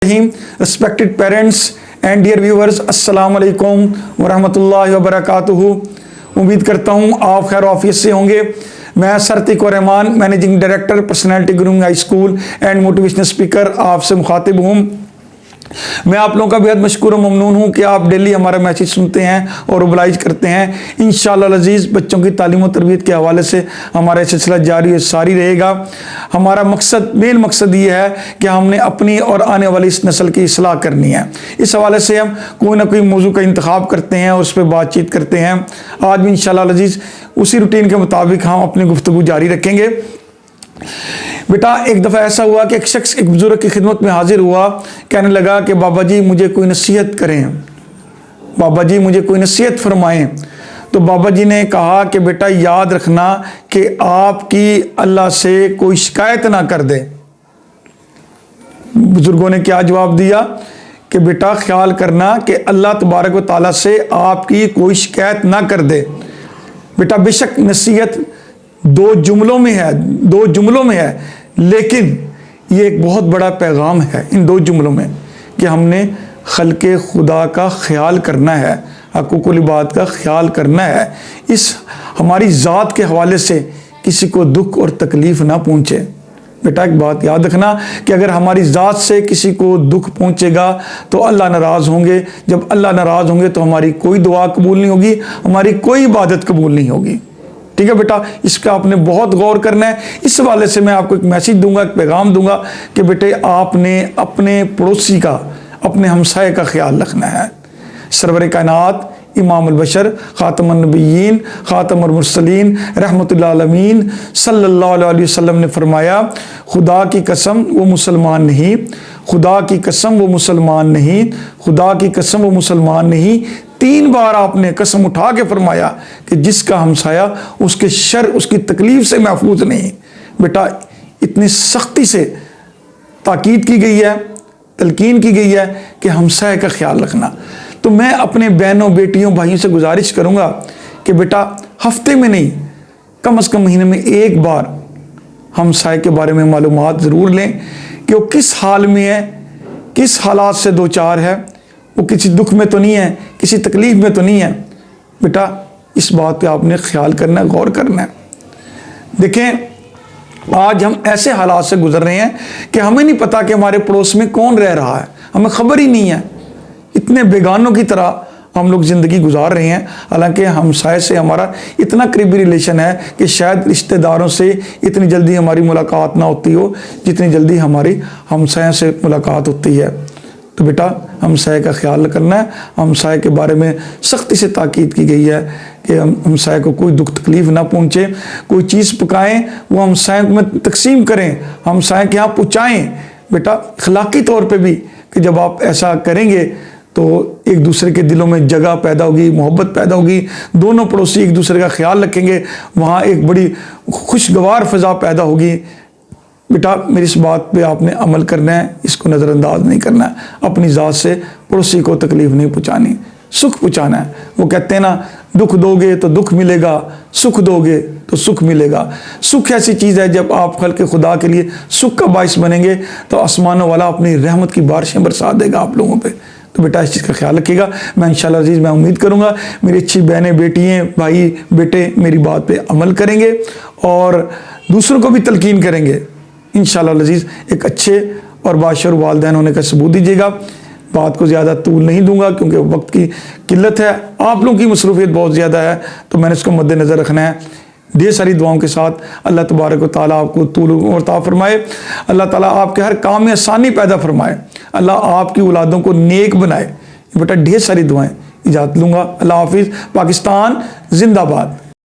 Respected parents and dear viewers, अस्सलाम वालेकुम वरहमतुल्लाहि वबरकातुहू। उम्मीद करता हूँ आप खैर ऑफिस से होंगे। मैं sir Taqeeb Rehman, managing director personality grooming high school and motivational speaker आपसे मुखातिब हूँ। मैं आप लोगों का बेहद मशकूर और ममनून हूँ कि आप डेली हमारा मैसेज सुनते हैं और ओबलाइज करते हैं। इंशाअल्लाह अज़ीज़ बच्चों की तालीम और तरबियत के हवाले से हमारा सिलसिला जारी सारी रहेगा। हमारा मेन मकसद ये है कि हमने अपनी और आने वाली इस नस्ल की इस्लाह करनी है। इस हवाले से हम कोई ना कोई मौजू का इंतखाब करते हैं और उस पर बातचीत करते हैं। आज भी इंशाअल्लाह अज़ीज़ उसी रूटीन के मुताबिक हम अपनी गुफ्तगू जारी रखेंगे। बेटा, एक दफ़ा ऐसा हुआ कि एक शख्स एक बुजुर्ग की खिदमत में हाजिर हुआ, कहने लगा कि बाबा जी मुझे कोई नसीहत करें, बाबा जी मुझे कोई नसीहत फरमाएं। तो बाबा जी ने कहा कि बेटा याद रखना कि आपकी अल्लाह से कोई शिकायत ना कर दे। बुजुर्गों ने क्या जवाब दिया कि बेटा ख्याल करना कि अल्लाह तबारक व तआला से आपकी कोई शिकायत ना कर दे। बेटा बेशक नसीहत दो जुमलों में है, लेकिन ये एक बहुत बड़ा पैगाम है इन दो जुमलों में कि हमने खल्के खुदा का ख्याल करना है, हक़ूक़ुल इबाद का ख्याल करना है। इस हमारी ज़ात के हवाले से किसी को दुख और तकलीफ़ ना पहुँचे। बेटा एक बात याद रखना कि अगर हमारी ज़ात से किसी को दुख पहुँचेगा तो अल्लाह नाराज़ होंगे। जब अल्लाह नाराज़ होंगे तो हमारी कोई दुआ कबूल नहीं होगी, हमारी कोई इबादत कबूल नहीं होगी। ठीक है बेटा, इसका आपने बहुत गौर करना है। इस हवाले से मैं आपको एक मैसेज दूंगा, एक पैगाम दूंगा कि बेटे आपने अपने पड़ोसी का, अपने हमसाये का ख्याल रखना है। सरवर कायनात इमाम अल-बशर ख़ातमुन नबिय्यीन ख़ातमुल मुरसलीन रहमतुल आलमीन सल्लल्लाहु अलैहि वसल्लम ने फरमाया, खुदा की कसम वो मुसलमान नहीं, खुदा की कसम वो मुसलमान नहीं, खुदा की कसम वो मुसलमान नहीं। 3 बार आपने कसम उठा के फरमाया कि जिसका हमसाया उसके शर, उसकी तकलीफ से महफूज नहीं। बेटा इतनी सख्ती से ताकीद की गई है, तलकीन की गई है कि हमसाये का ख्याल रखना। तो मैं अपने बहनों बेटियों भाइयों से गुजारिश करूंगा कि बेटा हफ्ते में नहीं, कम से कम महीने में एक बार हमसाये के बारे में मालूमात ज़रूर लें कि वो किस हाल में है, किस हालात से दो चार है, वो किसी दुख में तो नहीं है, किसी तकलीफ में तो नहीं है। बेटा इस बात पे आपने ख्याल करना है, गौर करना है। देखें आज हम ऐसे हालात से गुजर रहे हैं कि हमें नहीं पता कि हमारे पड़ोस में कौन रह रहा है, हमें खबर ही नहीं है। इतने बेगानों की तरह हम लोग ज़िंदगी गुजार रहे हैं, हालांकि हमसाये से हमारा इतना करीबी रिलेशन है कि शायद रिश्तेदारों से इतनी जल्दी हमारी मुलाकात ना होती हो जितनी जल्दी हमारी हमसायों से मुलाकात होती है। तो बेटा हमसाये का ख्याल करना है। हमसाये के बारे में सख्ती से ताकीद की गई है कि हमसाये को कोई दुख तकलीफ़ ना पहुँचे। कोई चीज़ पकाएं वो हमसाये में तकसीम करें, हमसाये के यहाँ पहुँचाएँ। बेटा अखलाकी तौर पे भी कि जब आप ऐसा करेंगे तो एक दूसरे के दिलों में जगह पैदा होगी, मोहब्बत पैदा होगी, दोनों पड़ोसी एक दूसरे का ख्याल रखेंगे, वहाँ एक बड़ी खुशगवार फ़ज़ा पैदा होगी। बेटा मेरी इस बात पे आपने अमल करना है, इसको नज़रअंदाज नहीं करना है। अपनी ज़ात से पड़ोसी को तकलीफ़ नहीं पहुँचानी, सुख पहुँचाना है। वो कहते हैं ना, दुख दोगे तो दुख मिलेगा, सुख दोगे तो सुख मिलेगा। सुख ऐसी चीज़ है जब आप खल्क़े खुदा के लिए सुख का बाइस बनेंगे तो आसमानों वाला अपनी रहमत की बारिशें बरसा देगा आप लोगों पे। तो बेटा इस चीज़ का ख्याल रखिएगा। मैं इंशाअल्लाह अज़ीज़ मैं उम्मीद करूँगा मेरी अच्छी बहनें बेटियाँ भाई बेटे मेरी बात पे अमल करेंगे और दूसरों को भी तलकीन करेंगे। इंशाअल्लाह अज़ीज़ एक अच्छे और बाशर वालिदैन होने का सबूत दीजिएगा। बात को ज़्यादा तूल नहीं दूंगा क्योंकि वक्त की किल्लत है, आप लोगों की मसरूफियत बहुत ज़्यादा है, तो मैंने इसको मद्देनज़र रखना है। ढेर सारी दुआओं के साथ अल्लाह तबारक व तआला आपको तूल और अता फरमाए। अल्लाह ताला आपके हर काम में आसानी पैदा फरमाए। अल्लाह आपकी औलादों को नेक बनाए। बेटा ढेर सारी दुआएं। इजाज़त लूँगा। अल्लाह हाफिज़। पाकिस्तान जिंदाबाद।